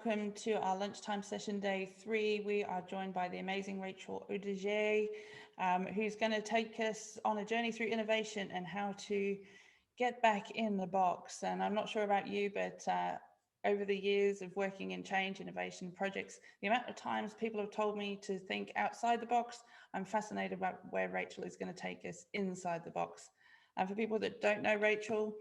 Welcome to our lunchtime session, day 3. We are joined by the amazing Rachel Audigé, who's going to take us on a journey through innovation and how to get back in the box. And I'm not sure about you, but over the years of working in change innovation projects, the amount of times people have told me to think outside the box, I'm fascinated about where Rachel is going to take us inside the box. And for people that don't know Rachel,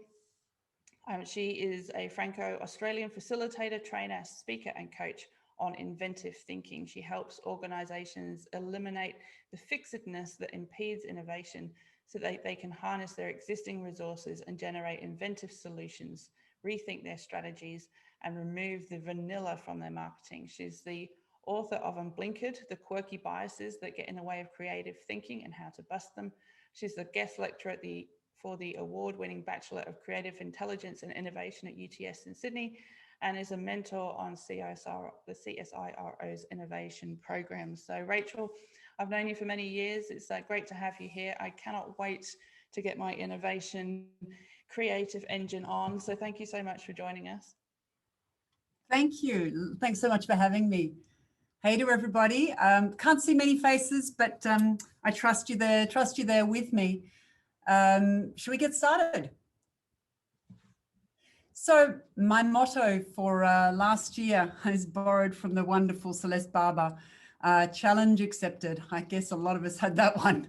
she is a Franco-Australian facilitator, trainer, speaker, and coach on inventive thinking. She helps organizations eliminate the fixedness that impedes innovation so that they can harness their existing resources and generate inventive solutions, rethink their strategies, and remove the vanilla from their marketing. She's the author of Unblinkered, the quirky biases that get in the way of creative thinking and how to bust them. She's the guest lecturer for the award-winning Bachelor of Creative Intelligence and Innovation at UTS in Sydney, and is a mentor on the CSIRO's innovation program. So Rachel, I've known you for many years. It's great to have you here. I cannot wait to get my innovation creative engine on. So thank you so much for joining us. Thank you. Thanks so much for having me. Hey to everybody. Can't see many faces, but I trust you there with me. Should we get started? So my motto for last year is borrowed from the wonderful Celeste Barber, challenge accepted. I guess a lot of us had that one.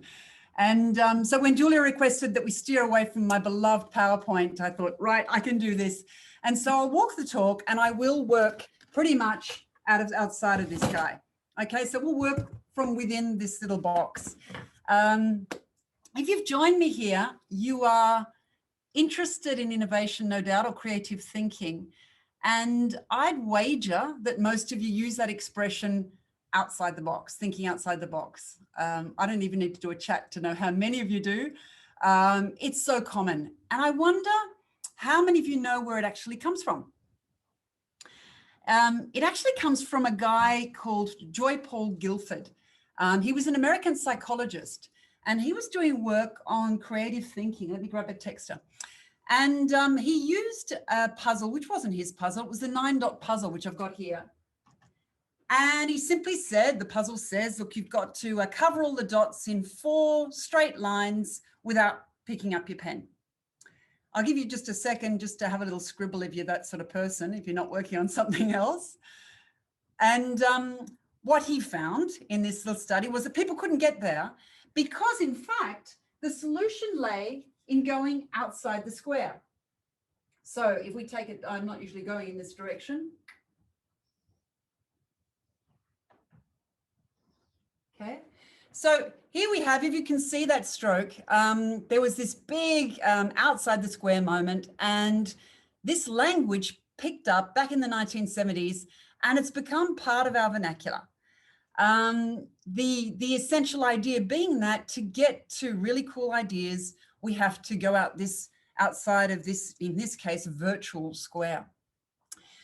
And so when Julia requested that we steer away from my beloved PowerPoint, I thought, right, I can do this. And so I'll walk the talk and I will work pretty much outside of this guy. Okay, so we'll work from within this little box. If you've joined me here, you are interested in innovation, no doubt, or creative thinking. And I'd wager that most of you use that expression outside the box, thinking outside the box. I don't even need to do a chat to know how many of you do. It's so common. And I wonder how many of you know where it actually comes from. It actually comes from a guy called Joy Paul Guilford. He was an American psychologist. And he was doing work on creative thinking. Let me grab a texter. And he used a puzzle, which wasn't his puzzle. It was the 9-dot puzzle, which I've got here. And he simply said, the puzzle says, look, you've got to cover all the dots in 4 straight lines without picking up your pen. I'll give you just a second just to have a little scribble if you're that sort of person, if you're not working on something else. And what he found in this little study was that people couldn't get there, because in fact, the solution lay in going outside the square. So if we take it, I'm not usually going in this direction. Okay, so here we have, if you can see that stroke, there was this big outside the square moment, and this language picked up back in the 1970s, and it's become part of our vernacular. The essential idea being that to get to really cool ideas, we have to go outside of this, in this case, virtual square.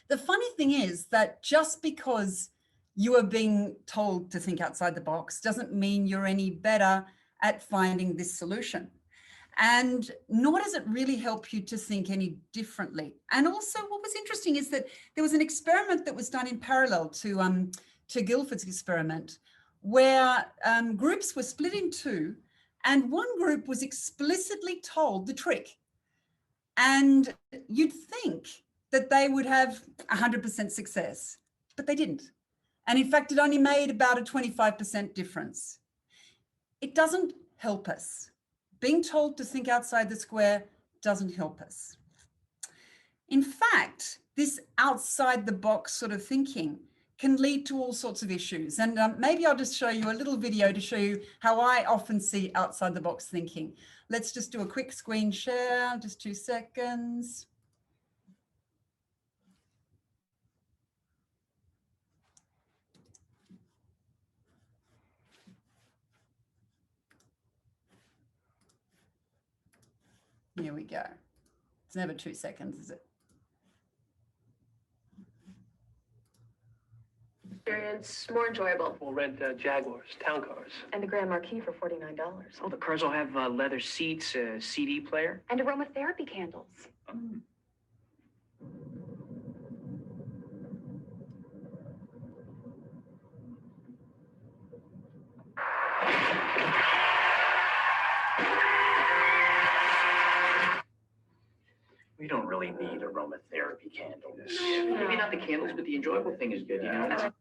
The funny thing is that just because you are being told to think outside the box doesn't mean you're any better at finding this solution. And nor does it really help you to think any differently. And also what was interesting is that there was an experiment that was done in parallel to Guilford's experiment, where groups were split in 2, and one group was explicitly told the trick. And you'd think that they would have 100% success, but they didn't. And in fact, it only made about a 25% difference. It doesn't help us. Being told to think outside the square doesn't help us. In fact, this outside the box sort of thinking can lead to all sorts of issues. And maybe I'll just show you a little video to show you how I often see outside the box thinking. Let's just do a quick screen share, just 2 seconds. Here we go. It's never 2 seconds, is it? Experience more enjoyable. We'll rent Jaguars, town cars. And the Grand Marquis for $49. Oh, the cars will have leather seats, a CD player. And aromatherapy candles. We don't really need aromatherapy candles. Maybe not the candles, but the enjoyable thing is good, you know?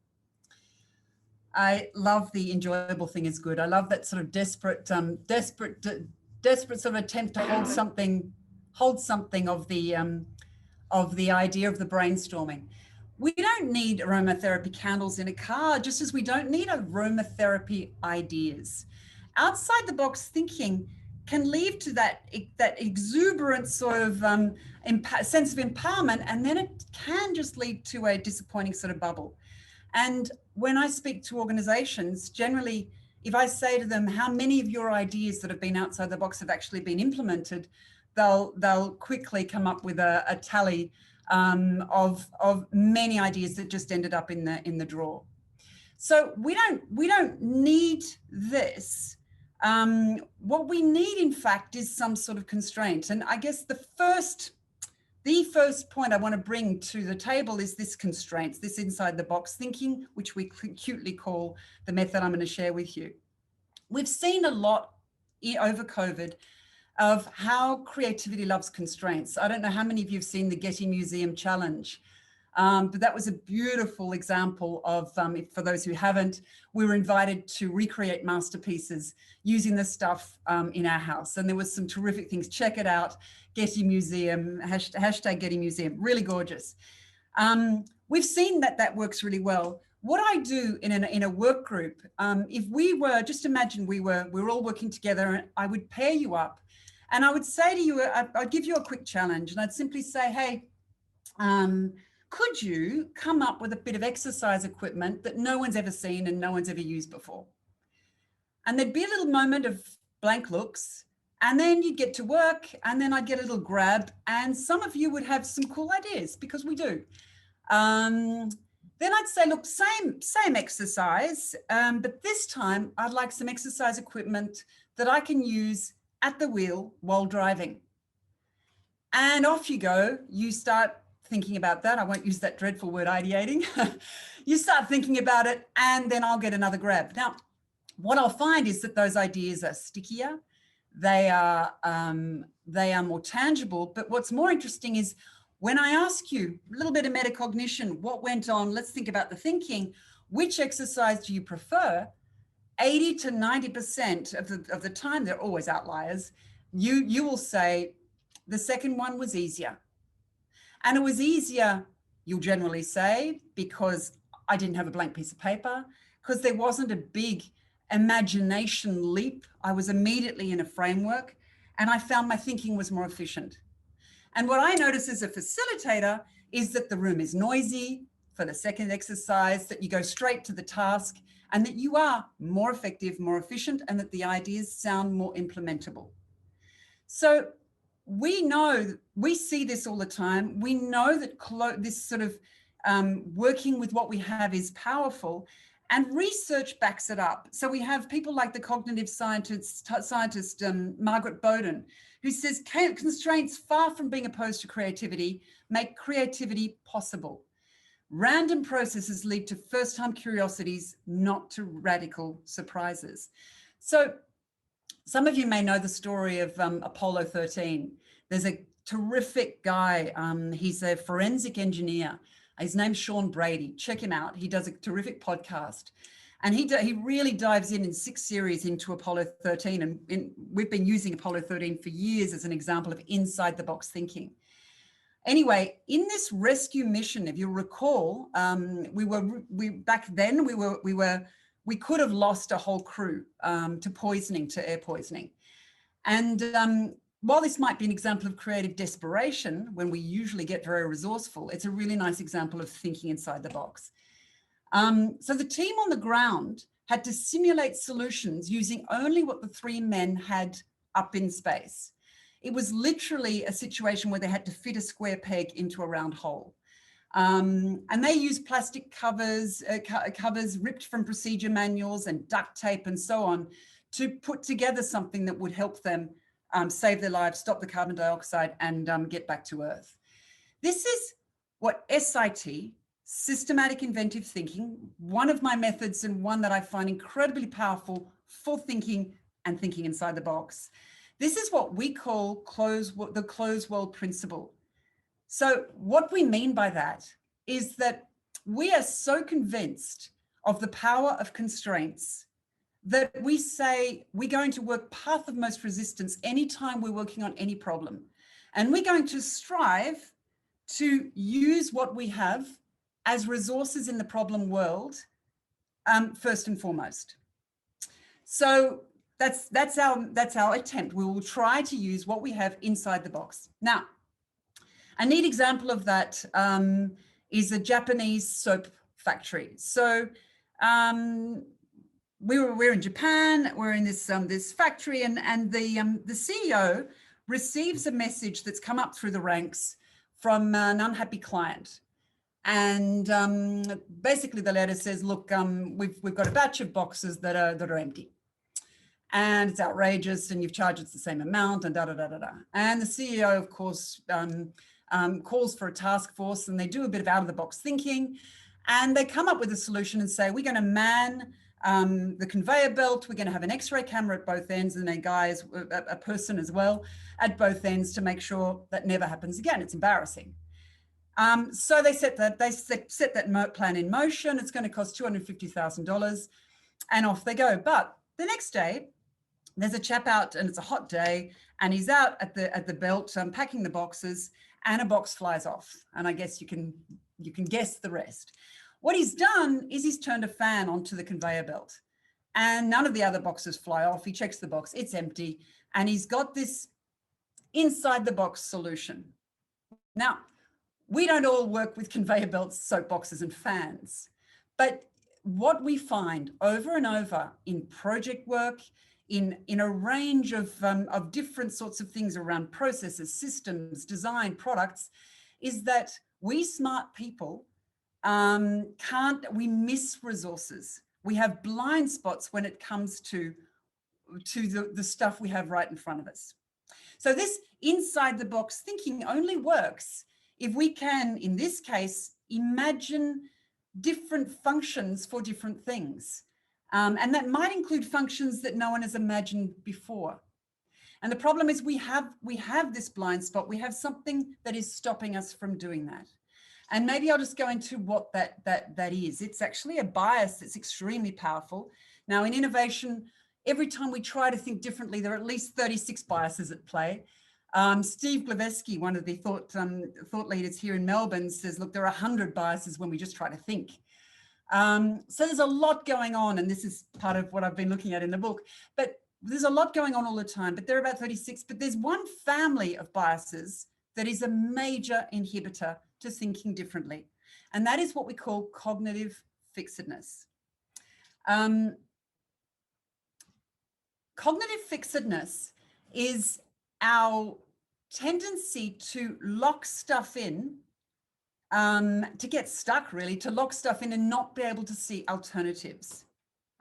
I love the enjoyable thing is good. I love that sort of desperate sort of attempt to hold something of the idea of the brainstorming. We don't need aromatherapy candles in a car, just as we don't need aromatherapy ideas. Outside the box thinking can lead to that exuberant sort of sense of empowerment, and then it can just lead to a disappointing sort of bubble. And when I speak to organizations, generally, if I say to them, how many of your ideas that have been outside the box have actually been implemented, they'll quickly come up with a tally of many ideas that just ended up in the drawer. So we don't need this. What we need, in fact, is some sort of constraint. And I guess the first point I want to bring to the table is this constraints, this inside the box thinking, which we cutely call the method I'm going to share with you. We've seen a lot over COVID of how creativity loves constraints. I don't know how many of you have seen the Getty Museum Challenge, but that was a beautiful example of, for those who haven't, we were invited to recreate masterpieces using the stuff in our house. And there was some terrific things. Check it out, Getty Museum, hashtag Getty Museum, really gorgeous. We've seen that works really well. What I do in a work group, if we were, just imagine we were all working together, and I would pair you up and I would say to you, I'd give you a quick challenge, and I'd simply say, hey, could you come up with a bit of exercise equipment that no one's ever seen and no one's ever used before? And there'd be a little moment of blank looks, and then you'd get to work, and then I'd get a little grab, and some of you would have some cool ideas, because we do. Then I'd say, look, same exercise, but this time I'd like some exercise equipment that I can use at the wheel while driving. And off you go. You start thinking about that. I won't use that dreadful word ideating. You start thinking about it, and then I'll get another grab. Now, what I'll find is that those ideas are stickier. They are more tangible. But what's more interesting is when I ask you a little bit of metacognition, what went on, let's think about the thinking, which exercise do you prefer? 80 to 90% of the time, they're always outliers, you will say the second one was easier. And it was easier, you'll generally say, because I didn't have a blank piece of paper, because there wasn't a big imagination leap. I was immediately in a framework, and I found my thinking was more efficient. And what I notice as a facilitator is that the room is noisy for the second exercise, that you go straight to the task, and that you are more effective, more efficient, and that the ideas sound more implementable. So we know, we see this all the time. We know that this sort of working with what we have is powerful, and research backs it up. So we have people like the cognitive scientist Margaret Bowden, who says constraints, far from being opposed to creativity, make creativity possible. Random processes lead to first-time curiosities, not to radical surprises. So some of you may know the story of Apollo 13. There's a terrific guy. He's a forensic engineer. His name's Sean Brady. Check him out. He does a terrific podcast. And he really dives in 6 series into Apollo 13. And we've been using Apollo 13 for years as an example of inside the box thinking. Anyway, in this rescue mission, if you recall, back then we could have lost a whole crew to air poisoning. And while this might be an example of creative desperation, when we usually get very resourceful, it's a really nice example of thinking inside the box. So the team on the ground had to simulate solutions using only what the 3 men had up in space. It was literally a situation where they had to fit a square peg into a round hole. And they used plastic covers, covers ripped from procedure manuals and duct tape and so on to put together something that would help them save their lives, stop the carbon dioxide, and get back to Earth. This is what SIT, Systematic Inventive Thinking, one of my methods and one that I find incredibly powerful for thinking and thinking inside the box. This is what we call the closed world principle. So what we mean by that is that we are so convinced of the power of constraints that we say we're going to work path of most resistance anytime we're working on any problem. And we're going to strive to use what we have as resources in the problem world, first and foremost. So that's our attempt. We will try to use what we have inside the box. Now, a neat example of that is a Japanese soap factory. So we're in Japan. We're in this factory, and the CEO receives a message that's come up through the ranks from an unhappy client. And basically the letter says, look, we've got a batch of boxes that are empty. And it's outrageous, and you've charged us the same amount, and da-da-da-da-da. And the CEO, of course, calls for a task force, and they do a bit of out-of-the-box thinking, and they come up with a solution and say, we're going to man the conveyor belt, we're going to have an X-ray camera at both ends, and a person as well at both ends to make sure that never happens again. It's embarrassing. So they set that plan in motion. It's going to cost $250,000, and off they go. But the next day, there's a chap out, and it's a hot day, and he's out at the belt packing the boxes, and a box flies off. And I guess you can guess the rest. What he's done is he's turned a fan onto the conveyor belt, and none of the other boxes fly off. He checks the box, it's empty, and he's got this inside the box solution. Now, we don't all work with conveyor belts, soap boxes, and fans, but what we find over and over in project work, in a range of different sorts of things around processes, systems, design, products, is that we smart people we miss resources. We have blind spots when it comes to the stuff we have right in front of us. So this inside the box thinking only works if we can, in this case, imagine different functions for different things. And that might include functions that no one has imagined before. And the problem is we have this blind spot. We have something that is stopping us from doing that. And maybe I'll just go into what that is. It's actually a bias that's extremely powerful. Now, in innovation, every time we try to think differently, there are at least 36 biases at play. Steve Glaveski, one of the thought leaders here in Melbourne, says, look, there are 100 biases when we just try to think. So there's a lot going on, and this is part of what I've been looking at in the book, but there's a lot going on all the time, but there are about 36, but there's one family of biases that is a major inhibitor to thinking differently, and that is what we call cognitive fixedness. Cognitive fixedness is our tendency to lock stuff in, to get stuck really, to lock stuff in and not be able to see alternatives,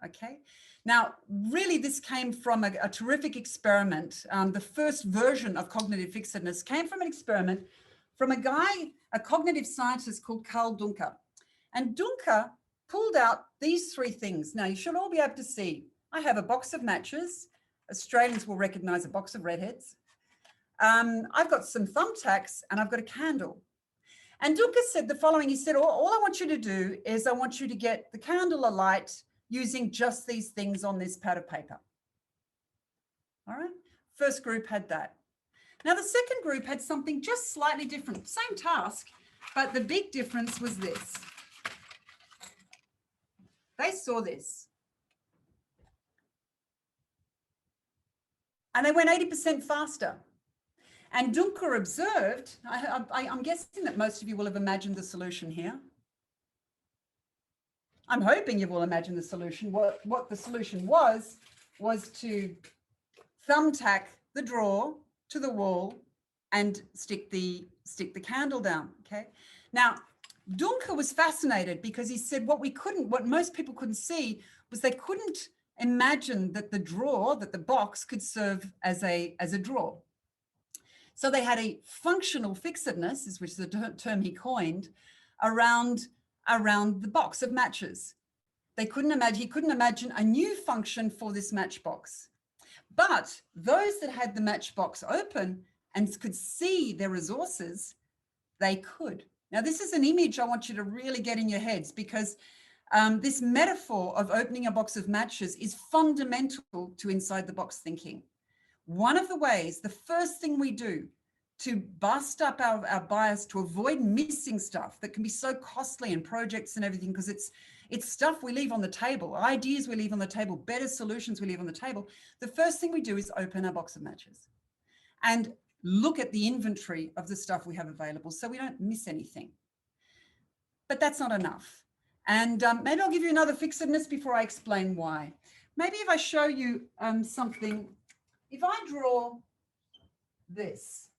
okay? Now, really this came from a terrific experiment. The first version of cognitive fixedness came from an experiment from a cognitive scientist called Carl Duncker. And Duncker pulled out these three things. Now, you should all be able to see. I have a box of matches. Australians will recognize a box of redheads. I've got some thumbtacks, and I've got a candle. And Duncker said the following. He said, all I want you to do is I want you to get the candle alight using just these things on this pad of paper. All right. First group had that. Now, the second group had something just slightly different. Same task, but the big difference was this. They saw this. And they went 80% faster. And Duncker observed, I'm guessing that most of you will have imagined the solution here. I'm hoping you will imagine the solution. What the solution was to thumbtack the drawer to the wall and stick the candle down. Okay. Now, Dunker was fascinated because he said what most people couldn't see was they couldn't imagine that the box could serve as a drawer. So they had a functional fixedness, which is the term he coined, around the box of matches. He couldn't imagine a new function for this matchbox. But those that had the matchbox open and could see their resources, they could. Now, this is an image I want you to really get in your heads, because this metaphor of opening a box of matches is fundamental to inside the box thinking. One of the ways, the first thing we do to bust up our bias, to avoid missing stuff that can be so costly in projects and everything, because it's stuff we leave on the table, ideas we leave on the table, better solutions we leave on the table. The first thing we do is open our box of matches and look at the inventory of the stuff we have available so we don't miss anything. But that's not enough. And maybe I'll give you another fixedness before I explain why. Maybe if I show you something, if I draw this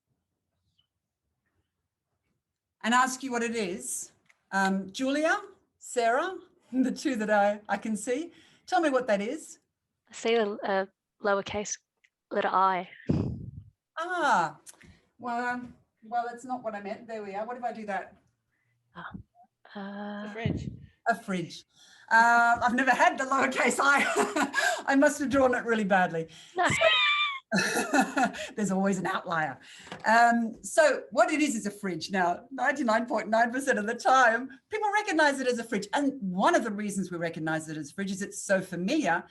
and ask you what it is, Julia, Sarah, the two that I can see, tell me what that is. I see the lowercase letter I. Ah, well, that's not what I meant. There we are. What if I do that? The fridge. A fridge. I've never had the lowercase I. I must have drawn it really badly. No. There's always an outlier. So what it is a fridge. Now, 99.9% of the time, people recognize it as a fridge. And one of the reasons we recognize it as a fridge is it's so familiar.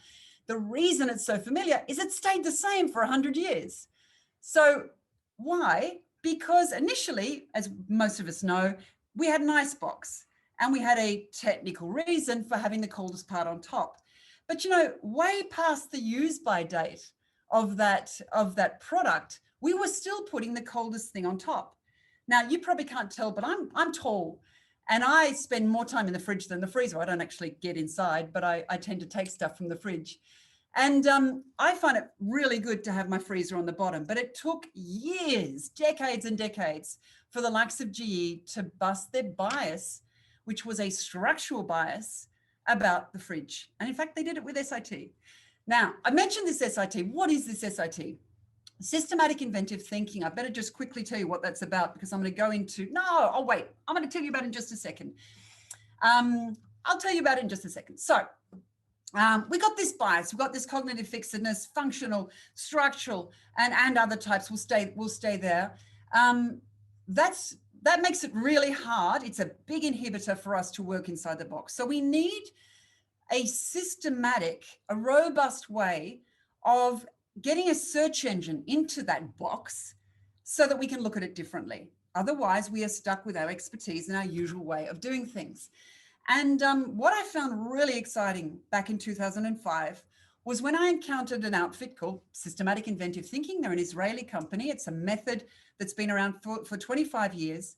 The reason it's so familiar is it stayed the same for 100 years. So why? Because initially, as most of us know, we had an icebox and we had a technical reason for having the coldest part on top. But way past the use by date of that product, we were still putting the coldest thing on top. Now, you probably can't tell, but I'm tall and I spend more time in the fridge than the freezer. I don't actually get inside, but I tend to take stuff from the fridge. And I find it really good to have my freezer on the bottom, but it took years, decades and decades, for the likes of GE to bust their bias, which was a structural bias about the fridge. And in fact, they did it with SIT. Now, I mentioned this SIT. What is this SIT? Systematic inventive thinking. I better just quickly tell you what that's about, because I'm going to go into, I'm going to tell you about it in just a second. I'll tell you about it in just a second. So we got this bias, we got this cognitive fixedness, functional, structural, and other types will stay there. That makes it really hard. It's a big inhibitor for us to work inside the box. So we need a systematic, a robust way of getting a search engine into that box so that we can look at it differently. Otherwise, we are stuck with our expertise and our usual way of doing things. And what I found really exciting back in 2005 was when I encountered an outfit called Systematic Inventive Thinking. They're an Israeli company. It's a method that's been around for 25 years.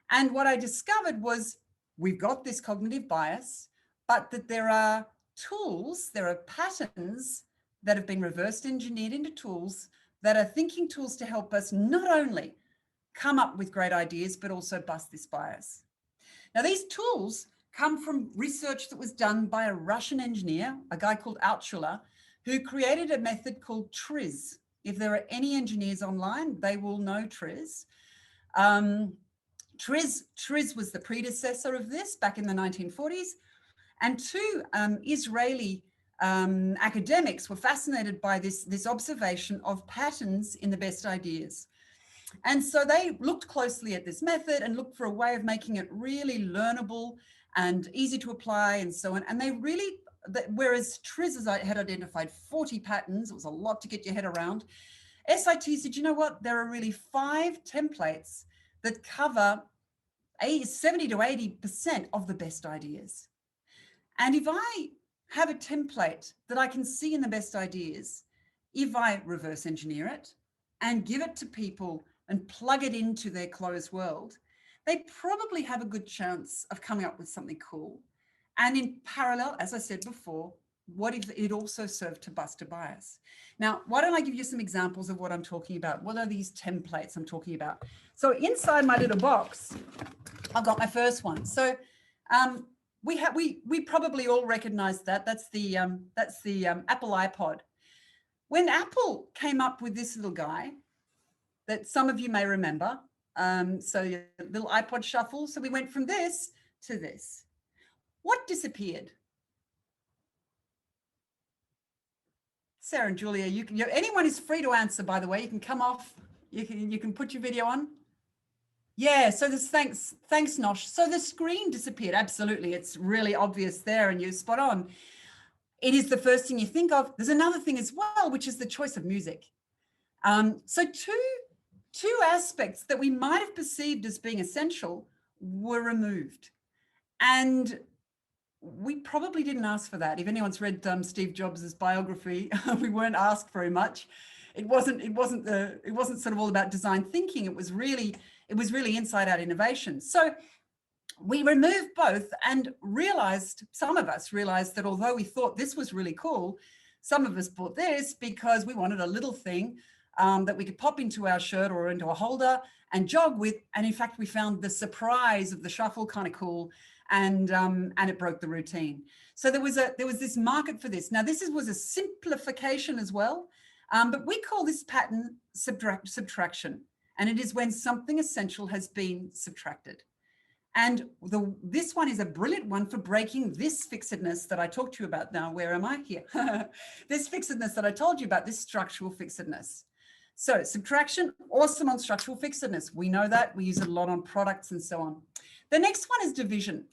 And what I discovered was we've got this cognitive bias, but that there are tools, there are patterns that have been reverse engineered into tools that are thinking tools to help us not only come up with great ideas, but also bust this bias. Now, these tools come from research that was done by a Russian engineer, a guy called Altshuler, who created a method called TRIZ. If there are any engineers online, they will know TRIZ. TRIZ was the predecessor of this back in the 1940s. And two Israeli academics were fascinated by this observation of patterns in the best ideas. And so they looked closely at this method and looked for a way of making it really learnable and easy to apply and so on. And they really, whereas TRIZ had identified 40 patterns, it was a lot to get your head around. SIT said, you know what, there are really 5 templates that cover 70 to 80% of the best ideas. And if I have a template that I can see in the best ideas, if I reverse engineer it and give it to people and plug it into their closed world, they probably have a good chance of coming up with something cool. And in parallel, as I said before, what if it also served to bust a bias? Now, why don't I give you some examples of what I'm talking about? What are these templates I'm talking about? So inside my little box, I've got my first one. So we probably all recognize that. That's the Apple iPod. When Apple came up with this little guy that some of you may remember, so your little Ipod Shuffle. So we went from this to this. What disappeared? Sarah and Julia, anyone is free to answer, by the way. You can come off, you can put your video on. Yeah, so this, thanks Nosh. So the screen disappeared. Absolutely. It's really obvious there and you're spot on. It is the first thing you think of. There's another thing as well, which is the choice of music. So two aspects that we might have perceived as being essential were removed. And we probably didn't ask for that. If anyone's read Steve Jobs' biography, we weren't asked very much. It wasn't sort of all about design thinking. It was really inside out innovation. So we removed both and some of us realized that although we thought this was really cool, some of us bought this because we wanted a little thing that we could pop into our shirt or into a holder and jog with. And in fact, we found the surprise of the shuffle kind of cool, and it broke the routine. So there was this market for this. Now this was a simplification as well, but we call this pattern subtraction, and it is when something essential has been subtracted. And this one is a brilliant one for breaking this fixedness that I talked to you about. Now, where am I here? This fixedness that I told you about, this structural fixedness. So subtraction, awesome on structural fixedness. We know that. We use it a lot on products and so on. The next one is division.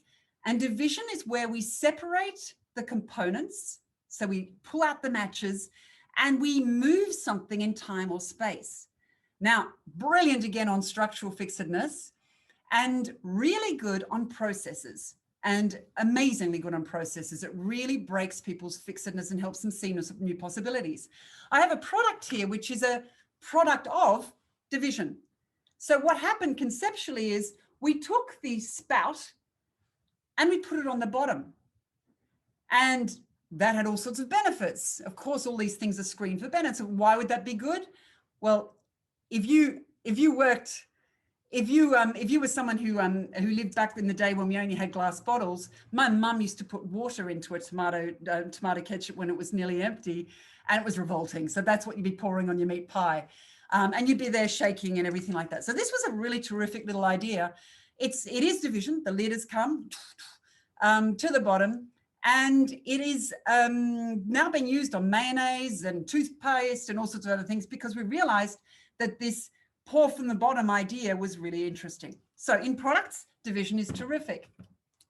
And division is where we separate the components. So we pull out the matches and we move something in time or space. Now, brilliant again on structural fixedness, and really good on processes, and amazingly good on processes. It really breaks people's fixedness and helps them see new possibilities. I have a product here, which is a product of division. So what happened conceptually is we took the spout and we put it on the bottom. And that had all sorts of benefits. Of course, all these things are screened for benefits. Why would that be good? Well, if you were someone who lived back in the day when we only had glass bottles, my mum used to put water into a tomato ketchup when it was nearly empty, and it was revolting. So that's what you'd be pouring on your meat pie, and you'd be there shaking and everything like that. So this was a really terrific little idea. It is division. The lid has come to the bottom, and it is now being used on mayonnaise and toothpaste and all sorts of other things, because we realized that this pour from the bottom idea was really interesting. So in products, division is terrific.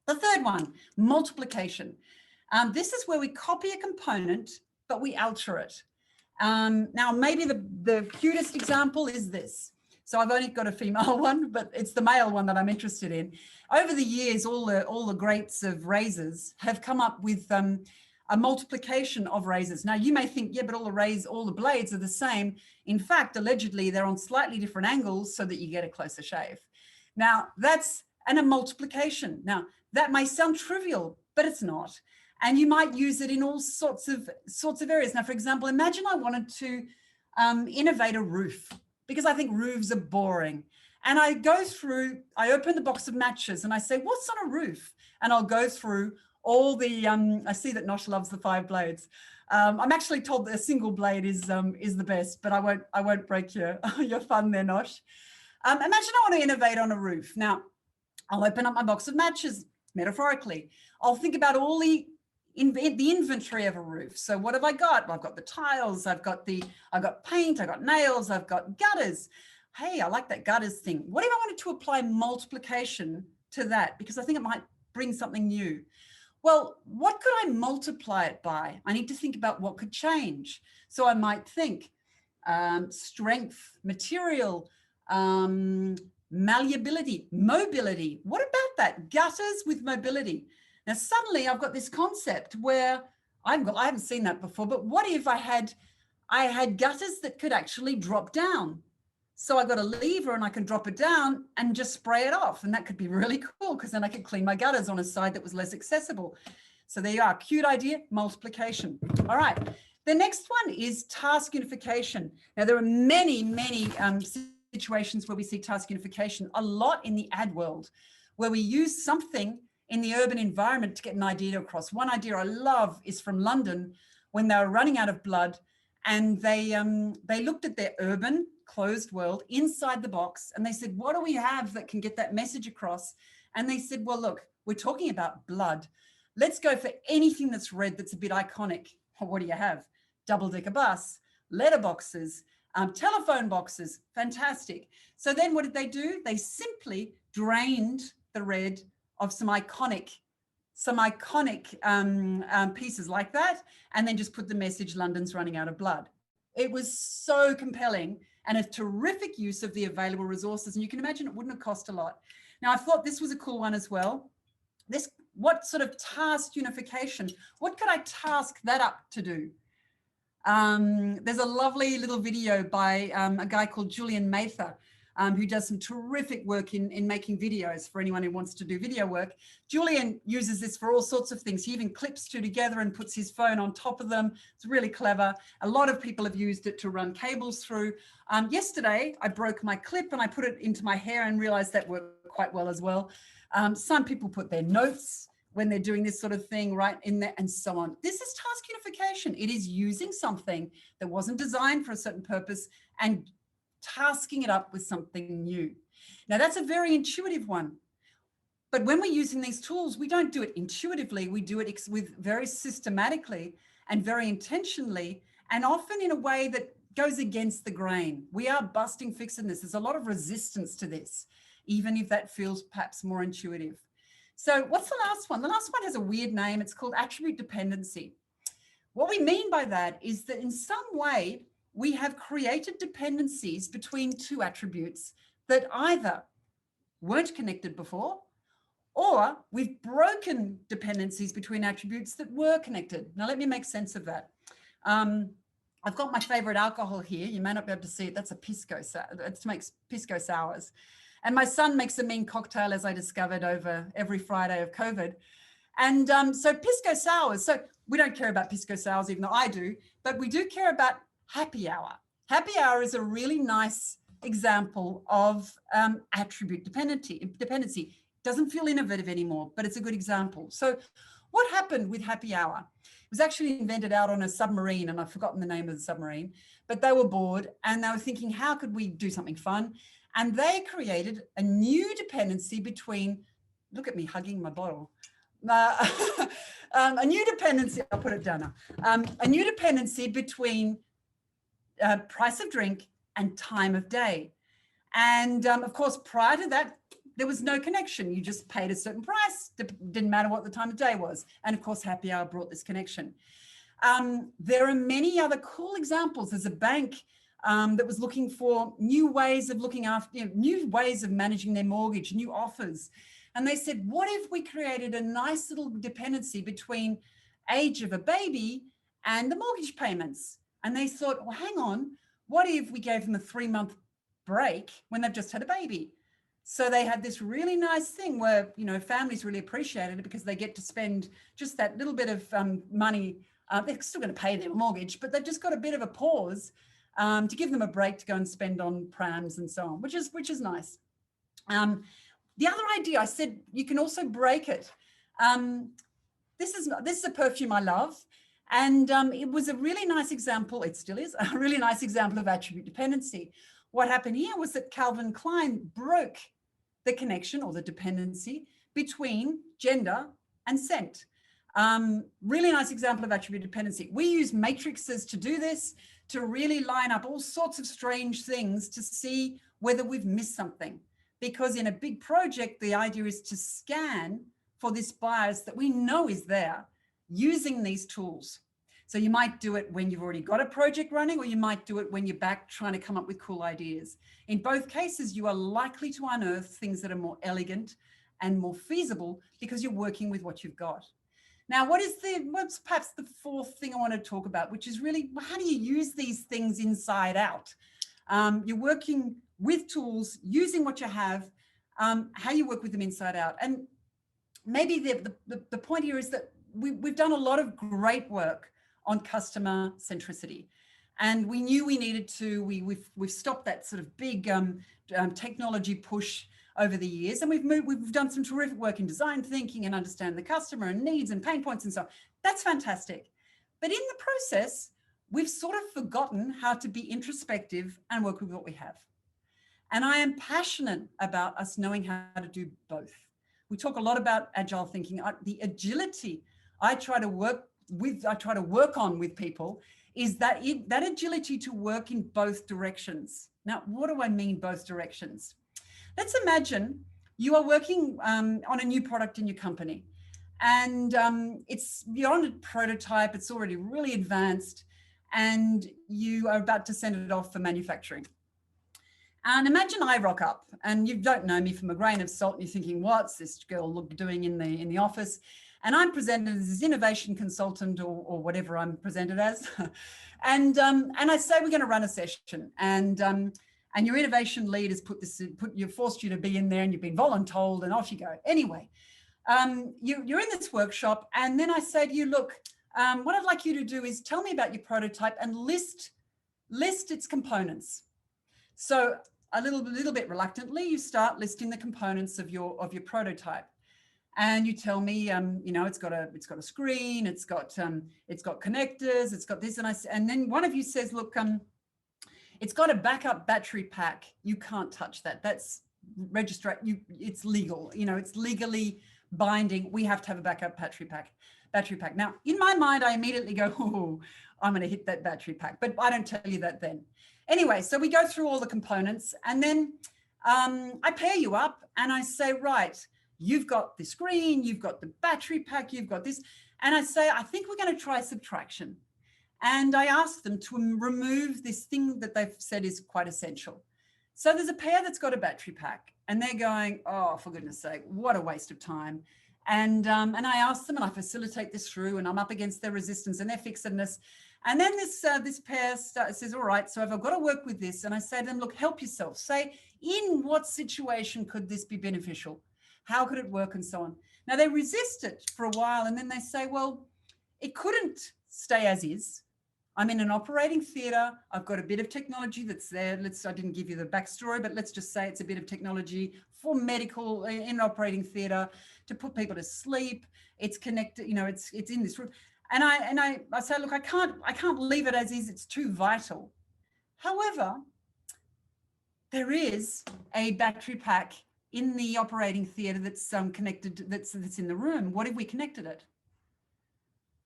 The third one, multiplication. This is where we copy a component, but we alter it. Now, maybe the cutest example is this. So I've only got a female one, but it's the male one that I'm interested in. Over the years, all the greats of razors have come up with a multiplication of razors. Now you may think, yeah, but all the blades are the same. In fact, allegedly they're on slightly different angles so that you get a closer shave. Now that's a multiplication. Now that may sound trivial, but it's not. And you might use it in all sorts of areas. Now, for example, imagine I wanted to innovate a roof, because I think roofs are boring. And I open the box of matches and I say, what's on a roof? And I'll go through all the, I see that Nosh loves the 5 blades. I'm actually told that a single blade is the best, but I won't break your fun there, Nosh. Imagine I want to innovate on a roof. Now, I'll open up my box of matches, metaphorically. I'll think about all the inventory of a roof. So what have I got? Well, I've got the tiles, I've got paint, I've got nails, I've got gutters. Hey, I like that gutters thing. What if I wanted to apply multiplication to that? Because I think it might bring something new. Well, what could I multiply it by? I need to think about what could change. So I might think strength, material, malleability, mobility. What about that? Gutters with mobility. Now, suddenly I've got this concept where I haven't seen that before, but what if I had gutters that could actually drop down? So I got a lever and I can drop it down and just spray it off. And that could be really cool, because then I could clean my gutters on a side that was less accessible. So there you are, cute idea, multiplication. All right, the next one is task unification. Now there are many situations where we see task unification, a lot in the ad world, where we use something in the urban environment to get an idea across. One idea I love is from London, when they were running out of blood, and they looked at their urban closed world inside the box, and they said, what do we have that can get that message across? And they said, well, look, we're talking about blood. Let's go for anything that's red that's a bit iconic. What do you have? Double-decker bus, letterboxes, telephone boxes, fantastic. So then what did they do? They simply drained the red of some iconic pieces like that, and then just put the message, London's running out of blood. It was so compelling and a terrific use of the available resources. And you can imagine it wouldn't have cost a lot. Now, I thought this was a cool one as well. What sort of task unification? What could I task that up to do? There's a lovely little video by a guy called Julian Mather, who does some terrific work in making videos for anyone who wants to do video work. Julian uses this for all sorts of things. He even clips two together and puts his phone on top of them. It's really clever. A lot of people have used it to run cables through. Yesterday, I broke my clip and I put it into my hair and realized that worked quite well as well. Some people put their notes when they're doing this sort of thing right in there and so on. This is task unification. It is using something that wasn't designed for a certain purpose and tasking it up with something new. Now that's a very intuitive one. But when we're using these tools, we don't do it intuitively. We do it with very systematically and very intentionally, and often in a way that goes against the grain. We are busting fixedness. There's a lot of resistance to this, even if that feels perhaps more intuitive. So what's the last one? The last one has a weird name. It's called attribute dependency. What we mean by that is that in some way, we have created dependencies between two attributes that either weren't connected before, or we've broken dependencies between attributes that were connected. Now, let me make sense of that. I've got my favorite alcohol here. You may not be able to see it. That's a pisco. It makes pisco sours. And my son makes a mean cocktail, as I discovered, over every Friday of COVID. And so pisco sours. So we don't care about pisco sours, even though I do, but we do care about happy hour. Happy hour is a really nice example of attribute dependency. Doesn't feel innovative anymore, but it's a good example. So what happened with happy hour? It was actually invented out on a submarine, and I've forgotten the name of the submarine, but they were bored and they were thinking, how could we do something fun? And they created a new dependency between, look at me hugging my bottle, a new dependency, I'll put it down now, a new dependency between price of drink and time of day. And of course, prior to that, there was no connection. You just paid a certain price, didn't matter what the time of day was. And of course, happy hour brought this connection. There are many other cool examples. There's a bank that was looking for new ways of looking after, new ways of managing their mortgage, new offers. And they said, what if we created a nice little dependency between age of a baby and the mortgage payments? And they thought, well, hang on, what if we gave them a 3-month break when they've just had a baby? So they had this really nice thing where, families really appreciated it because they get to spend just that little bit of money. They're still going to pay their mortgage, but they've just got a bit of a pause to give them a break to go and spend on prams and so on, which is nice. The other idea, I said, you can also break it. This is a perfume I love. And it was a really nice example, it still is, a really nice example of attribute dependency. What happened here was that Calvin Klein broke the connection or the dependency between gender and scent. Really nice example of attribute dependency. We use matrices to do this, to really line up all sorts of strange things to see whether we've missed something. Because in a big project, the idea is to scan for this bias that we know is there using these tools. So you might do it when you've already got a project running, or you might do it when you're back trying to come up with cool ideas. In both cases, you are likely to unearth things that are more elegant and more feasible because you're working with what you've got. Now, what's perhaps the fourth thing I want to talk about, which is really, how do you use these things inside out? You're working with tools, using what you have, how you work with them inside out. And maybe the point here is that we've done a lot of great work on customer centricity. And we knew we needed to, we've stopped that sort of big technology push over the years. And we've done some terrific work in design thinking and understand the customer and needs and pain points and so on. That's fantastic. But in the process, we've sort of forgotten how to be introspective and work with what we have. And I am passionate about us knowing how to do both. We talk a lot about agile thinking. The agility I try to work on with people is that agility to work in both directions. Now, what do I mean both directions? Let's imagine you are working on a new product in your company, and you're on a prototype, it's already really advanced, and you are about to send it off for manufacturing. And imagine I rock up, and you don't know me from a grain of salt, and you're thinking, what's this girl doing in the office? And I'm presented as this innovation consultant or whatever I'm presented as. and I say, we're going to run a session, and your innovation lead has forced you to be in there, and you've been voluntold, and off you go. Anyway, you're in this workshop, and then I say to you, look, what I'd like you to do is tell me about your prototype and list its components. So a little bit reluctantly, you start listing the components of your prototype, and you tell me, it's got a screen, it's got connectors, it's got this, and then one of you says, look, it's got a backup battery pack. You can't touch that. That's it's legal. It's legally binding. We have to have a backup battery pack. Now, in my mind, I immediately go, oh, I'm going to hit that battery pack, but I don't tell you that then. Anyway, so we go through all the components, and then I pair you up, and I say, right, you've got the screen, you've got the battery pack, you've got this, and I say, I think we're going to try subtraction. And I ask them to remove this thing that they've said is quite essential. So there's a pair that's got a battery pack, and they're going, oh, for goodness sake, what a waste of time. And I ask them, and I facilitate this through, and I'm up against their resistance and their fixedness. And then this pair says, all right, so if I've got to work with this, and I say to them, look, help yourself. Say, in what situation could this be beneficial? How could it work, and so on? Now, they resist it for a while, and then they say, well, it couldn't stay as is. I'm in an operating theatre. I've got a bit of technology that's there. I didn't give you the backstory, but let's just say it's a bit of technology for medical in an operating theatre to put people to sleep. It's connected, it's in this room. And I say, look, I can't leave it as is. It's too vital. However, there is a battery pack in the operating theatre that's connected, that's in the room. What if we connected it?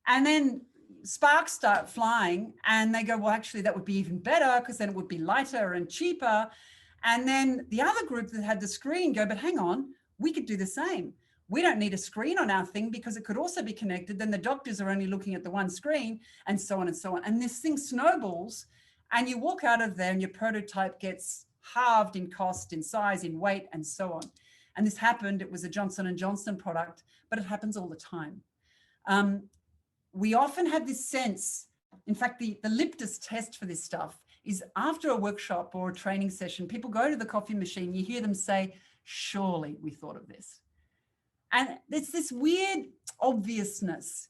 And then sparks start flying, and they go, well, actually, that would be even better, because then it would be lighter and cheaper. And then the other group that had the screen go, but hang on, we could do the same. We don't need a screen on our thing because it could also be connected. Then the doctors are only looking at the one screen, and so on and so on. And this thing snowballs, and you walk out of there and your prototype gets halved in cost, in size, in weight, and so on. And this happened. It was a Johnson & Johnson product, but it happens all the time. We often have this sense, in fact, the litmus test for this stuff is after a workshop or a training session, people go to the coffee machine, you hear them say, surely we thought of this. And it's this weird obviousness,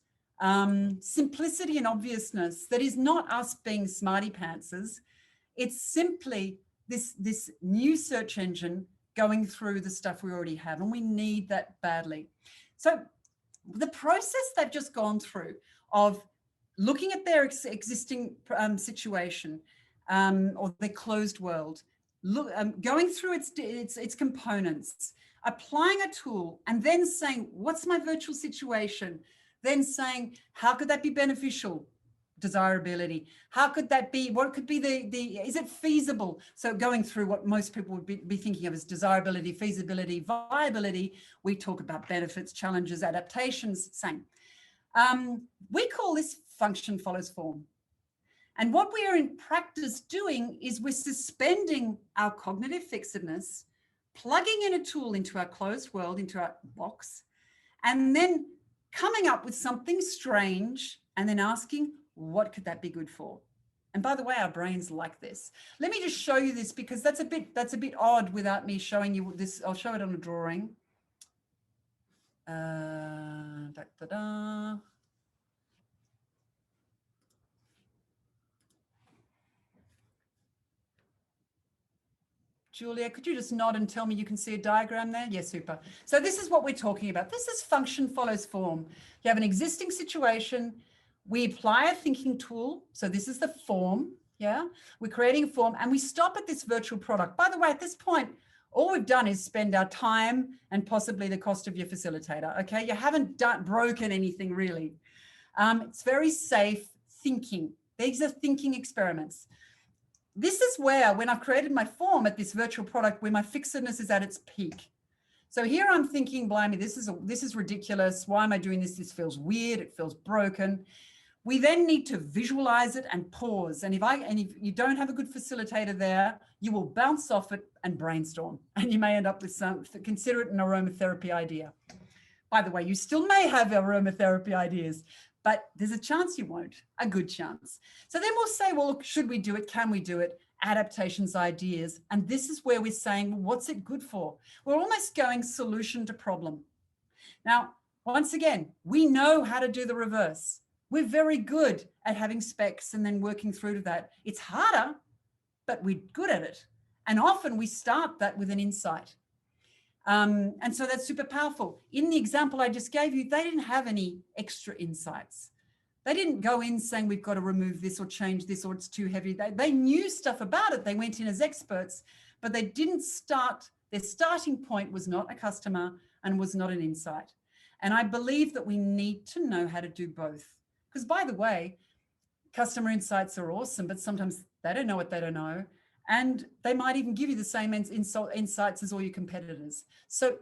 simplicity and obviousness that is not us being smarty pantsers. It's simply this new search engine going through the stuff we already have, and we need that badly. So the process they've just gone through of looking at their existing situation or their closed world, going through its components, applying a tool, and then saying, what's my virtual situation? Then saying, how could that be beneficial? Desirability. How could that be? What could be is it feasible? So going through what most people would be thinking of as desirability, feasibility, viability. We talk about benefits, challenges, adaptations, same. We call this function follows form. And what we are in practice doing is we're suspending our cognitive fixedness, plugging in a tool into our closed world, into our box, and then coming up with something strange and then asking, what could that be good for? And by the way, our brains like this. Let me just show you this because that's a bit odd without me showing you this. I'll show it on a drawing. Julia, could you just nod and tell me you can see a diagram there? Yes, super. So this is what we're talking about. This is function follows form. You have an existing situation. We apply a thinking tool. So this is the form. Yeah, we're creating a form and we stop at this virtual product. By the way, at this point, all we've done is spend our time and possibly the cost of your facilitator. Okay, you haven't broken anything really. It's very safe thinking. These are thinking experiments. This is where, when I've created my form at this virtual product, where my fixedness is at its peak. So here I'm thinking, blimey, this is ridiculous. Why am I doing this? This feels weird. It feels broken. We then need to visualize it and pause. And if you don't have a good facilitator there, you will bounce off it and brainstorm. And you may end up with consider it an aromatherapy idea. By the way, you still may have aromatherapy ideas, but there's a chance you won't, a good chance. So then we'll say, well, look, should we do it? Can we do it? Adaptations, ideas. And this is where we're saying, well, what's it good for? We're almost going solution to problem. Now, once again, we know how to do the reverse. We're very good at having specs and then working through to that. It's harder, but we're good at it. And often we start that with an insight. And so that's super powerful. In the example I just gave you, they didn't have any extra insights. They didn't go in saying we've got to remove this or change this or it's too heavy. They knew stuff about it. They went in as experts, but they didn't start, their starting point was not a customer and was not an insight. And I believe that we need to know how to do both. Because by the way, customer insights are awesome, but sometimes they don't know what they don't know. And they might even give you the same insights as all your competitors. So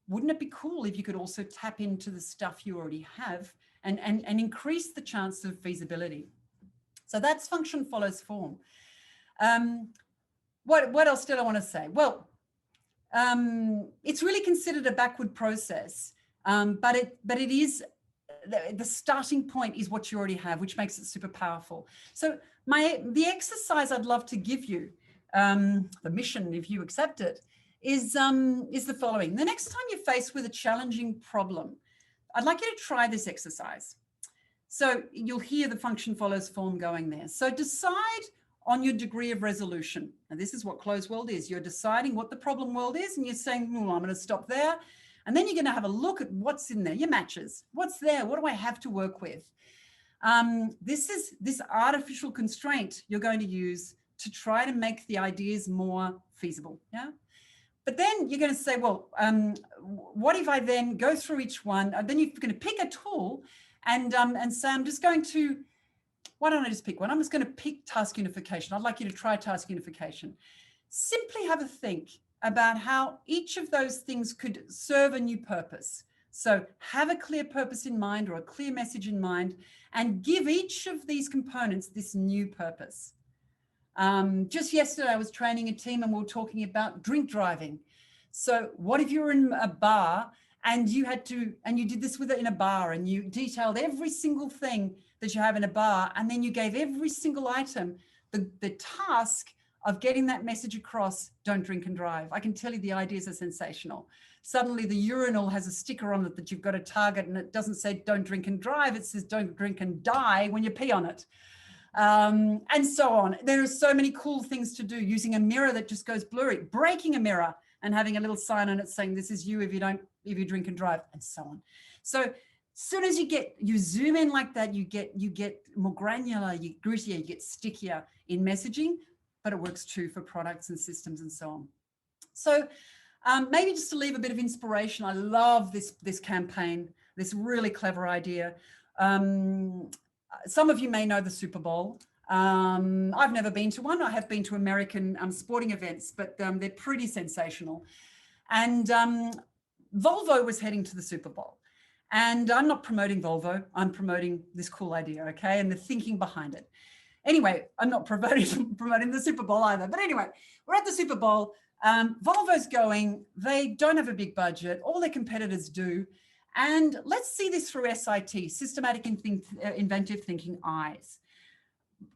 wouldn't it be cool if you could also tap into the stuff you already have and increase the chance of feasibility? So that's function follows form. What else did I want to say? Well, it's really considered a backward process, but it is, the starting point is what you already have, which makes it super powerful. So the exercise I'd love to give you, the mission, if you accept it, is the following. The next time you're faced with a challenging problem, I'd like you to try this exercise. So you'll hear the function follows form going there. So decide on your degree of resolution. And this is what closed world is. You're deciding what the problem world is and you're saying, well, I'm going to stop there. And then you're going to have a look at what's in there, your matches. What's there? What do I have to work with? This artificial constraint you're going to use to try to make the ideas more feasible. Yeah. But then you're going to say, well, what if I then go through each one? Then you're going to pick a tool and say, I'm just going to, why don't I just pick one? I'm just going to pick task unification. I'd like you to try task unification. Simply have a think about how each of those things could serve a new purpose. So have a clear purpose in mind or a clear message in mind and give each of these components this new purpose. Just yesterday, I was training a team and we were talking about drink driving. So what if you were in a bar and you did this in a bar and you detailed every single thing that you have in a bar and then you gave every single item the task of getting that message across, don't drink and drive. I can tell you the ideas are sensational. Suddenly the urinal has a sticker on it that you've got to target and it doesn't say don't drink and drive, it says don't drink and die when you pee on it. And so on. There are so many cool things to do, using a mirror that just goes blurry, breaking a mirror and having a little sign on it saying this is you if you drink and drive, and so on. So as soon as you zoom in like that, you get more granular, you grittier, you get stickier in messaging, but it works too for products and systems and so on. So maybe just to leave a bit of inspiration, I love this campaign, this really clever idea. Some of you may know the Super Bowl. I've never been to one. I have been to American sporting events, but they're pretty sensational. And Volvo was heading to the Super Bowl. And I'm not promoting Volvo. I'm promoting this cool idea, okay, and the thinking behind it. Anyway, I'm not promoting the Super Bowl either. But anyway, we're at the Super Bowl. Volvo's going. They don't have a big budget. All their competitors do. And let's see this through SIT, systematic inventive thinking eyes.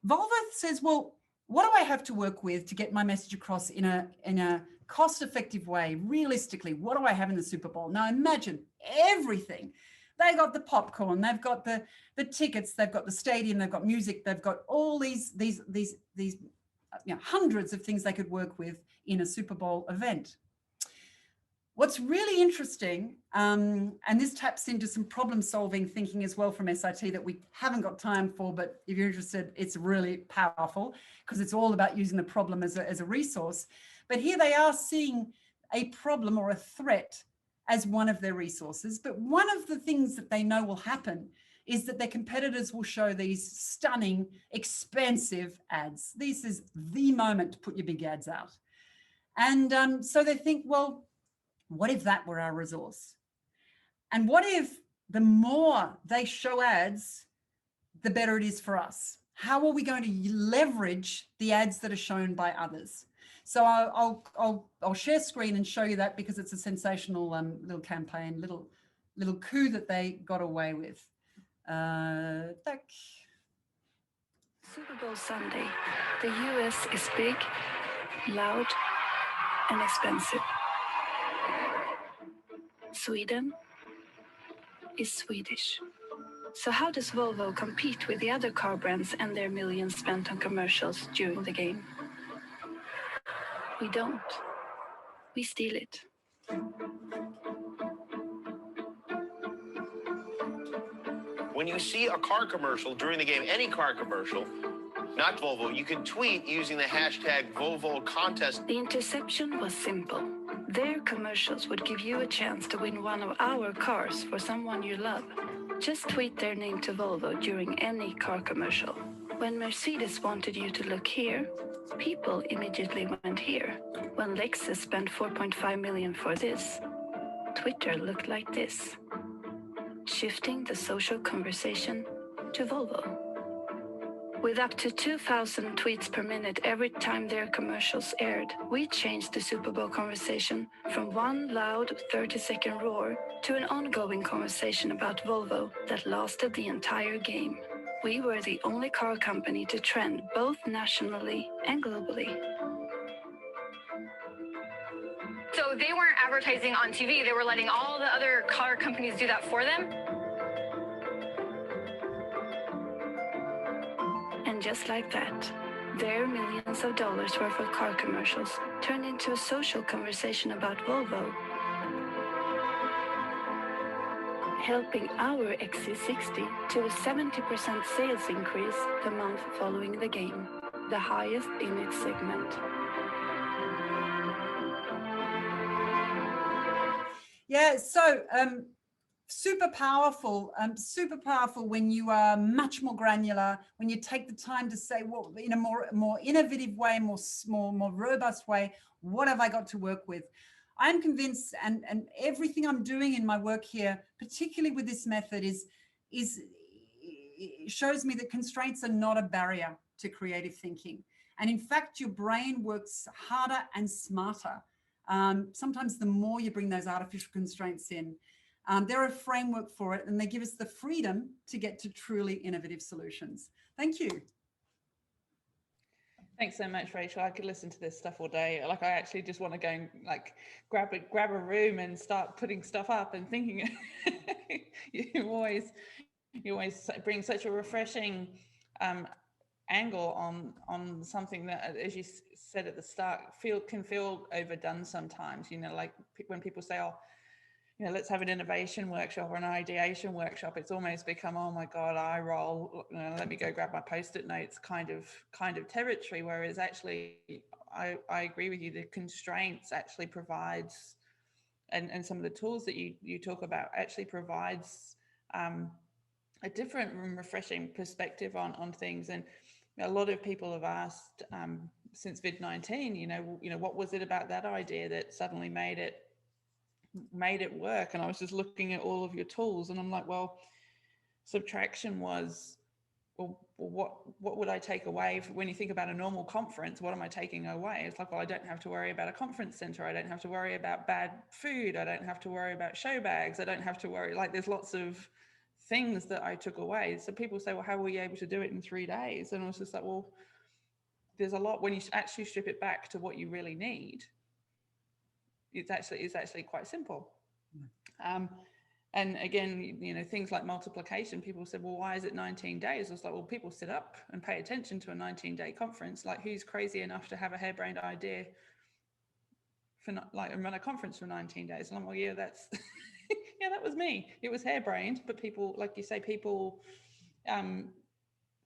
Volvo says, well, what do I have to work with to get my message across in a cost-effective way? Realistically, what do I have in the Super Bowl? Now imagine everything. They got the popcorn, they've got the tickets, they've got the stadium, they've got music, they've got all these hundreds of things they could work with in a Super Bowl event. What's really interesting, and this taps into some problem-solving thinking as well from SIT that we haven't got time for, but if you're interested, it's really powerful because it's all about using the problem as a resource. But here they are seeing a problem or a threat as one of their resources. But one of the things that they know will happen is that their competitors will show these stunning, expensive ads. This is the moment to put your big ads out. And so they think, well, what if that were our resource? And what if the more they show ads, the better it is for us? How are we going to leverage the ads that are shown by others? So I'll share screen and show you that because it's a sensational little campaign, little coup that they got away with. Super Bowl Sunday. The US is big, loud, and expensive. Sweden is Swedish. So how does Volvo compete with the other car brands and their millions spent on commercials during the game? We don't. We steal it. When you see a car commercial during the game, any car commercial, not Volvo, you can tweet using the hashtag Volvo contest. The interception was simple. Their commercials would give you a chance to win one of our cars for someone you love. Just tweet their name to Volvo during any car commercial. When Mercedes wanted you to look here, people immediately went here. When Lexus spent 4.5 million for this, Twitter looked like this. Shifting the social conversation to Volvo. With up to 2,000 tweets per minute every time their commercials aired, we changed the Super Bowl conversation from one loud 30-second roar to an ongoing conversation about Volvo that lasted the entire game. We were the only car company to trend both nationally and globally. So they weren't advertising on TV, they were letting all the other car companies do that for them? And just like that, their millions of dollars worth of car commercials turned into a social conversation about Volvo, helping our XC60 to a 70% sales increase the month following the game, the highest in its segment. Yeah, so super powerful when you are much more granular, when you take the time to say, well, in a more innovative way, more robust way, what have I got to work with? I'm convinced, and everything I'm doing in my work here, particularly with this method, shows me that constraints are not a barrier to creative thinking. And in fact, your brain works harder and smarter. Sometimes the more you bring those artificial constraints in, they're a framework for it, and they give us the freedom to get to truly innovative solutions. Thank you. Thanks so much, Rachel. I could listen to this stuff all day. Like, I actually just want to go and like grab a room and start putting stuff up and thinking. you always bring such a refreshing angle on something that, as you said at the start, can feel overdone sometimes. You know, like when people say, "Oh, you know, let's have an innovation workshop or an ideation workshop," it's almost become, oh my God, eye roll, you know, let me go grab my Post-it notes kind of territory. Whereas actually, I agree with you, the constraints actually provides, and some of the tools that you talk about actually provides a different and refreshing perspective on things. And a lot of people have asked since VID19, you know, what was it about that idea that suddenly made it work? And I was just looking at all of your tools, and I'm like, well, subtraction was, well, what would I take away when you think about a normal conference? What am I taking away? It's like, well, I don't have to worry about a conference center. I don't have to worry about bad food. I don't have to worry about show bags. I don't have to worry, like, there's lots of things that I took away. So people say, well, how were you able to do it in 3 days? And I was just like, well, there's a lot when you actually strip it back to what you really need. It's actually quite simple. And again, you know, things like multiplication, people said, well, why is it 19 days? I was like, well, people sit up and pay attention to a 19-day conference. Like, who's crazy enough to have a harebrained idea for not, like, and run a conference for 19 days? And I'm like, yeah, that's, yeah, that was me. It was harebrained, but people, like you say, people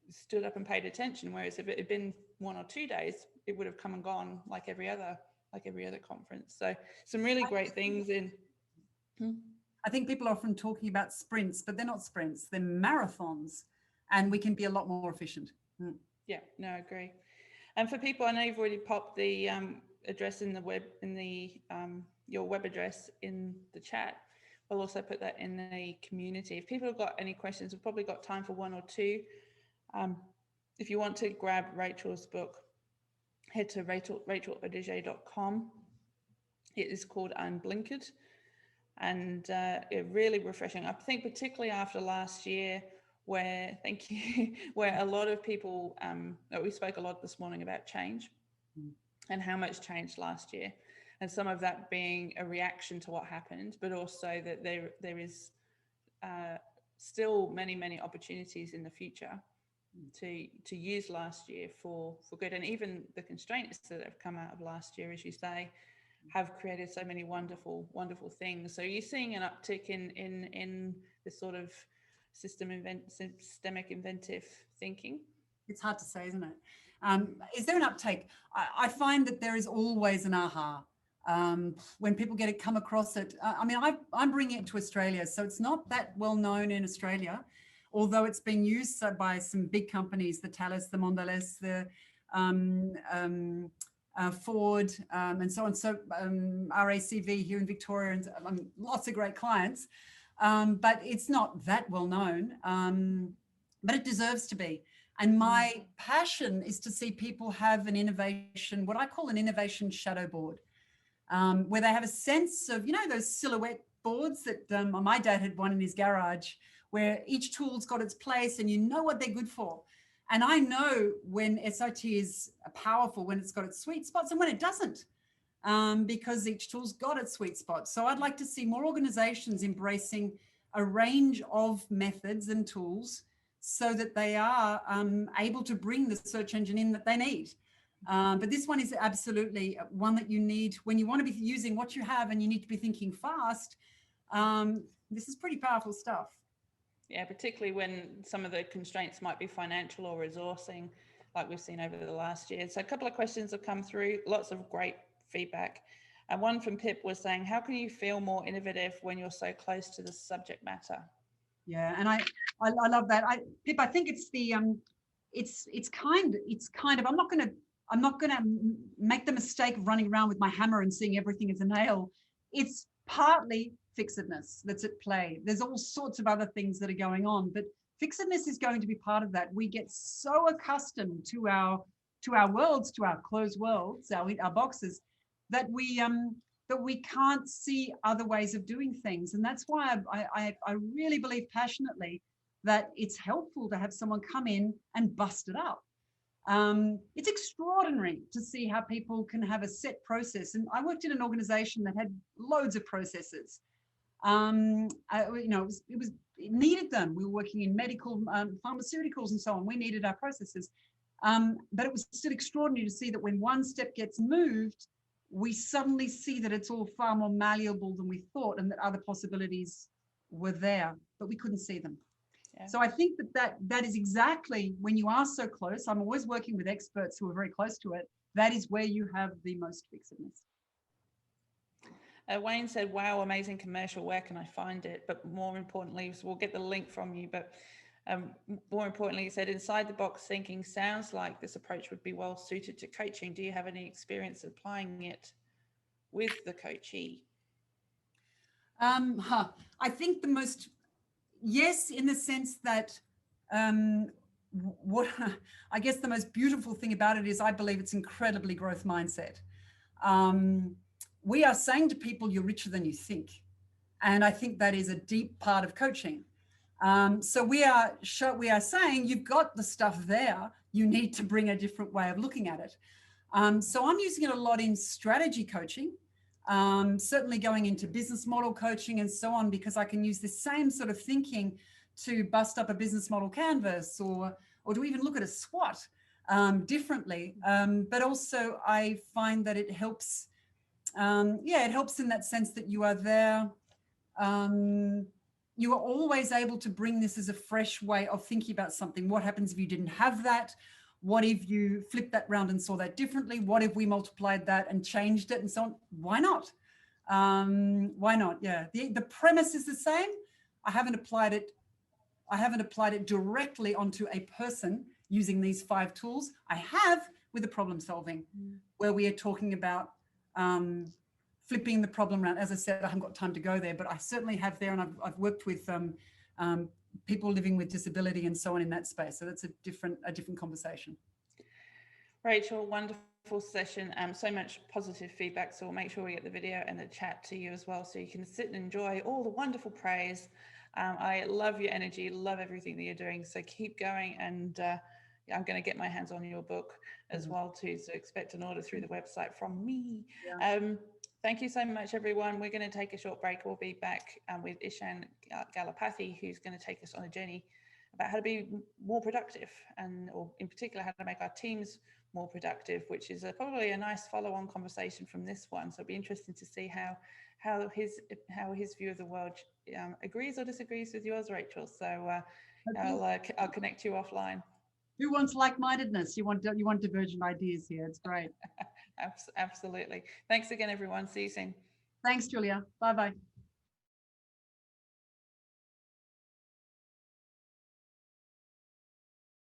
stood up and paid attention. Whereas if it had been 1 or 2 days, it would have come and gone like every other conference. So some really great things in. I think people are often talking about sprints, but they're not sprints, they're marathons, and we can be a lot more efficient. Yeah, no, I agree. And for people, I know you've already popped the address in the web, in the your web address in the chat. We'll also put that in the community. If people have got any questions, we've probably got time for 1 or 2. If you want to grab Rachel's book, head to rachelaudigé.com. It is called Unblinkered, and it really refreshing. I think particularly after last year, where, thank you, where a lot of people, we spoke a lot this morning about change and how much changed last year, and some of that being a reaction to what happened, but also that there is still many opportunities in the future to use last year for good. And even the constraints that have come out of last year, as you say, have created so many wonderful things. So you're seeing an uptick in this sort of systemic inventive thinking. It's hard to say, isn't it? Is there an uptake? I find that there is always an aha. When people come across it. I mean, I'm bringing it to Australia, so it's not that well known in Australia, although it's been used by some big companies, the Thales, the Mondelez, the Ford, and so on. So RACV here in Victoria, and lots of great clients, but it's not that well known, but it deserves to be. And my passion is to see people have an innovation, what I call an innovation shadow board, where they have a sense of, you know, those silhouette boards that my dad had one in his garage, where each tool's got its place and you know what they're good for. And I know when SIT is powerful, when it's got its sweet spots and when it doesn't, because each tool's got its sweet spot. So I'd like to see more organizations embracing a range of methods and tools so that they are able to bring the search engine in that they need. But this one is absolutely one that you need when you want to be using what you have and you need to be thinking fast. This is pretty powerful stuff. Yeah, particularly when some of the constraints might be financial or resourcing, like we've seen over the last year. So a couple of questions have come through, lots of great feedback. And one from Pip was saying, how can you feel more innovative when you're so close to the subject matter? Yeah, and I love that. Pip, I think it's the it's kind of I'm not gonna make the mistake of running around with my hammer and seeing everything as a nail. It's partly fixedness that's at play. There's all sorts of other things that are going on, but fixedness is going to be part of that. We get so accustomed to our worlds, to our closed worlds, our boxes, that we can't see other ways of doing things. And that's why I really believe passionately that it's helpful to have someone come in and bust it up. It's extraordinary to see how people can have a set process. And I worked in an organization that had loads of processes. You know, it needed them. We were working in medical, pharmaceuticals and so on. We needed our processes. But it was still extraordinary to see that when one step gets moved, we suddenly see that it's all far more malleable than we thought, and that other possibilities were there, but we couldn't see them. Yeah. So I think that is exactly when you are so close. I'm always working with experts who are very close to it. That is where you have the most fixedness. Wayne said, wow, amazing commercial. Where can I find it? But more importantly, so we'll get the link from you. But more importantly, he said, inside the box thinking sounds like this approach would be well suited to coaching. Do you have any experience applying it with the coachee? I think yes, in the sense that what I guess the most beautiful thing about it is I believe it's incredibly growth mindset. We are saying to people, you're richer than you think. And I think that is a deep part of coaching. So we are saying you've got the stuff there. You need to bring a different way of looking at it. So I'm using it a lot in strategy coaching. certainly going into business model coaching and so on, because I can use the same sort of thinking to bust up a business model canvas or to even look at a SWOT differently. But also I find that it helps, it helps in that sense that you are there. You are always able to bring this as a fresh way of thinking about something. What happens if you didn't have that? What if you flipped that round and saw that differently? What if we multiplied that and changed it and so on? Why not? Why not? Yeah, the premise is the same. I haven't applied it directly onto a person using these 5 tools. I have with the problem solving, where we are talking about flipping the problem around. As I said, I haven't got time to go there, but I certainly have there, and I've worked with people living with disability and so on in that space. So that's a different conversation. Rachel, wonderful session. So much positive feedback. So we'll make sure we get the video and the chat to you as well, so you can sit and enjoy all the wonderful praise. I love your energy, love everything that you're doing. So keep going, and I'm going to get my hands on your book as well too. So expect an order through the website from me. Yeah. Thank you so much, everyone. We're going to take a short break. We'll be back with Ishan Galapathy, who's going to take us on a journey about how to be more productive, or in particular, how to make our teams more productive, which is probably a nice follow-on conversation from this one. So it'll be interesting to see how his view of the world agrees or disagrees with yours, Rachel. So I'll connect you offline. Who wants like-mindedness? You want divergent ideas here. It's great. Absolutely. Thanks again, everyone. See you soon. Thanks, Julia. Bye-bye.